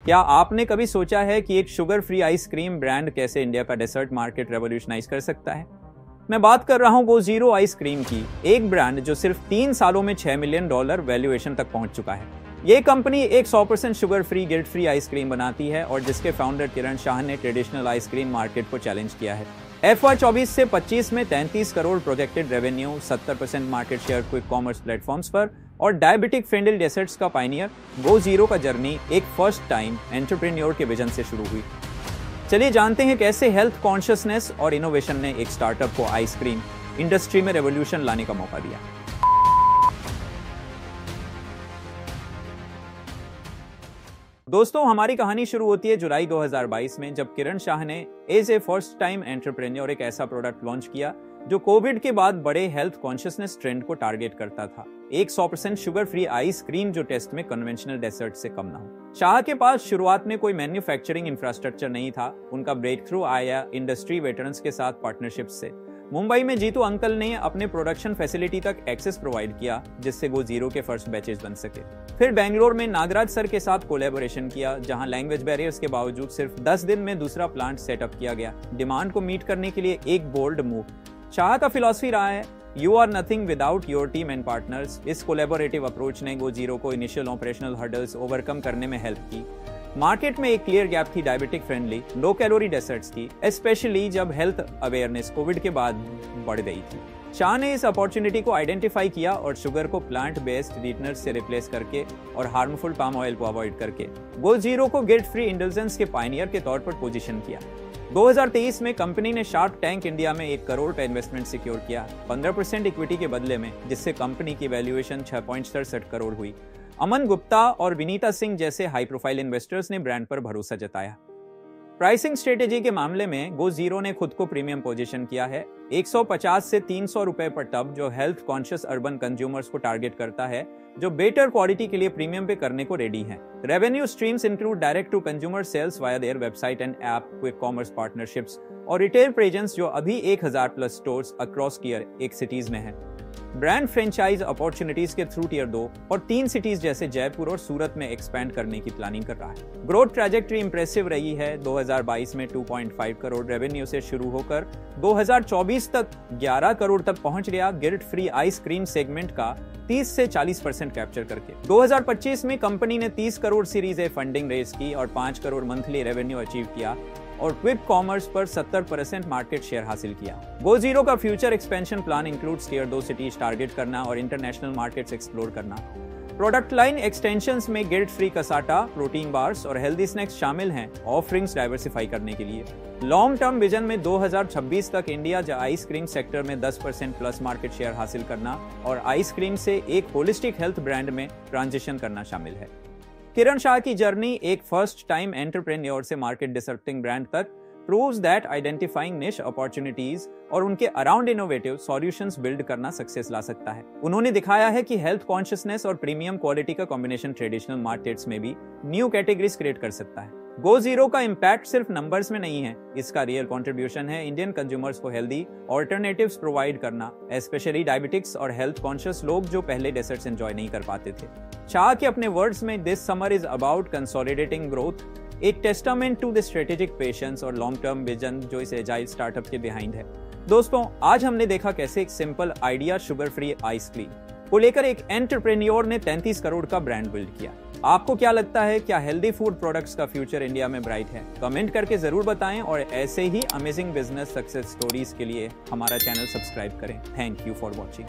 क्या आपने कभी सोचा है कि एक शुगर फ्री आइसक्रीम ब्रांड कैसे इंडिया का डेजर्ट मार्केट रेवोल्यूशनाइज कर सकता है? मैं बात कर रहा हूं गो जीरो आइसक्रीम की, एक ब्रांड जो सिर्फ 3 सालों में $6 मिलियन वैल्यूएशन तक पहुंच चुका है। ये कंपनी एक 100% sugar free guilt free ice cream बनाती है और जिसके फाउंडर किरण शाह ने ट्रेडिशनल आइसक्रीम मार्केट को चैलेंज किया है। FY 24 से 25 में 33 crore projected revenue, 70% market share quick commerce platforms पर और डायबिटिक फ्रेंडली डेजर्ट्स का पायनियर गो जीरो का जर्नी एक फर्स्ट टाइम एंटरप्रेन्योर के विजन से शुरू हुई। चलिए जानते हैं कैसे हेल्थ कॉन्शियसनेस और इनोवेशन ने एक स्टार्टअप को आइसक्रीम इंडस्ट्री में रेवोल्यूशन लाने का मौका दिया। दोस्तों, हमारी कहानी शुरू होती है जुलाई 2022 में, जब किरण शाह ने as a first time entrepreneur एक ऐसा प्रोडक्ट लॉन्च किया जो कोविड के बाद बड़े हेल्थ कॉन्शियसनेस ट्रेंड को टारगेट करता था। एक 100% शुगर फ्री आइसक्रीम जो टेस्ट में कन्वेंशनल डेजर्ट से कम ना हो। शाह के पास शुरुआत में कोई मैन्युफैक्चरिंग इंफ्रास्ट्रक्चर नहीं था। उनका ब्रेक थ्रू आया इंडस्ट्री वेटरन्स के साथ पार्टनरशिप से। मुंबई में जीतू अंकल ने अपने प्रोडक्शन फैसिलिटी तक एक्सेस प्रोवाइड किया जिससे गो जीरो के फर्स्ट बैचेस बन सके। फिर बेंगलोर में नागराज सर के साथ कोलैबोरेशन किया, जहां लैंग्वेज बैरियर्स के बावजूद सिर्फ 10 दिन में दूसरा प्लांट सेटअप किया गया। डिमांड को मीट करने के लिए एक बोल्ड मूव। शाह का फिलॉसफी रहा है, you are nothing without your team and partners. इस कोलैबोरेटिव अप्रोच ने गो जीरो को इनिशियल ऑपरेशनल हर्डल्स ओवरकम करने में हेल्प की। मार्केट में एक क्लियर गैप थी diabetic friendly low calorie desserts की, स्पेशली जब हेल्थ अवेयरनेस कोविड के बाद बढ़ गई थी। शाह ने इस अपॉर्चुनिटी को आइडेंटिफाई किया और शुगर को प्लांट बेस्ड स्वीटनर्स से रिप्लेस करके और हार्मफुल पाम ऑयल को अवॉइड करके गो जीरो को गिल्ट फ्री इंडल्जेंस के पायनियर के तौर पर पोजीशन किया। 2023 में कंपनी ने शार्क टैंक इंडिया में 1 करोड़ का इन्वेस्टमेंट सिक्योर किया 15% इक्विटी के बदले में, जिससे कंपनी की वैल्यूएशन 6.67 करोड़ हुई। अमन गुप्ता और विनीता सिंह जैसे हाई प्रोफाइल इन्वेस्टर्स ने ब्रांड पर भरोसा जताया। प्राइसिंग स्ट्रेटेजी के मामले में गो जीरो ने खुद को प्रीमियम पोजीशन किया है। 150 से 300 रुपए पर टब जो हेल्थ कॉन्शियस अर्बन कंज्यूमर्स को टारगेट करता है, जो बेटर क्वालिटी के लिए प्रीमियम पे करने को रेडी हैं। Revenue streams include direct to consumer sales via their website and app, quick commerce partnerships और रिटेल प्रेजेंस जो अभी 1000 plus stores across tier 1 cities में है। ब्रांड फ्रेंचाइज अपॉर्चुनिटीज के थ्रू टियर 2 और 3 सिटीज जैसे जयपुर और सूरत में एक्सपैंड करने की प्लानिंग कर रहा है। ग्रोथ ट्रैजेक्टरी इंप्रेसिव रही है। 2022 में 2.5 करोड़ रेवेन्यू से शुरू होकर 2024 तक 11 करोड़ तक पहुंच गया, गिल्ट फ्री आइसक्रीम सेगमेंट का 30 से 40% कैप्चर करके। 2025 में कंपनी ने 30 crore series A funding raise की और 5 करोड़ मंथली रेवेन्यू अचीव किया और क्विक कॉमर्स पर 70% मार्केट शेयर हासिल किया। गो जीरो का future expansion plan includes tier 2 cities target करना और इंटरनेशनल मार्केट्स एक्सप्लोर करना। प्रोडक्ट लाइन एक्सटेंशंस में guilt free cassata, protein bars और हेल्दी स्नैक्स शामिल हैं, ऑफरिंग्स डाइवर्सिफाई करने के लिए। लॉन्ग टर्म विजन में 2026 तक इंडिया आइसक्रीम सेक्टर में 10% प्लस मार्केट शेयर हासिल करना और आइसक्रीम से एक होलिस्टिक हेल्थ ब्रांड में ट्रांजिशन करना शामिल है। किरण शाह की जर्नी एक फर्स्ट टाइम एंटरप्रेन्योर से मार्केट डिसरप्टिंग ब्रांड तक प्रूव्स दैट आइडेंटिफाइंग निश अपॉर्चुनिटीज और उनके अराउंड इनोवेटिव सॉल्यूशंस बिल्ड करना सक्सेस ला सकता है। उन्होंने दिखाया है कि हेल्थ कॉन्शियसनेस और प्रीमियम क्वालिटी का कॉम्बिनेशन ट्रेडिशनल मार्केट्स में भी न्यू कैटेगरीज क्रिएट कर सकता है। गो जीरो का इम्पैक्ट सिर्फ नंबर्स में नहीं है, इसका रियल कंट्रीब्यूशन है इंडियन कंज्यूमर्स को हेल्दी ऑल्टरनेटिव्स प्रोवाइड करना, स्पेशली डायबिटिक्स और हेल्थ कॉन्शियस लोग जो पहले डेजर्ट्स एंजॉय नहीं कर पाते थे। शाह के अपने वर्ड्स में, this summer is about consolidating growth, एक testament to the strategic patience और लॉन्ग टर्म विजन जो इस एजाइल स्टार्टअप के बिहाइंड है। दोस्तों, आज हमने देखा कैसे एक simple idea sugar free ice cream को लेकर एक एंटरप्रेन्योर ने 33 करोड़ का ब्रांड बिल्ड किया। आपको क्या लगता है, क्या हेल्दी फूड प्रोडक्ट्स का फ्यूचर इंडिया में ब्राइट है? कमेंट करके जरूर बताएं और ऐसे ही अमेजिंग बिजनेस सक्सेस स्टोरीज के लिए हमारा चैनल सब्सक्राइब करें। Thank you for watching.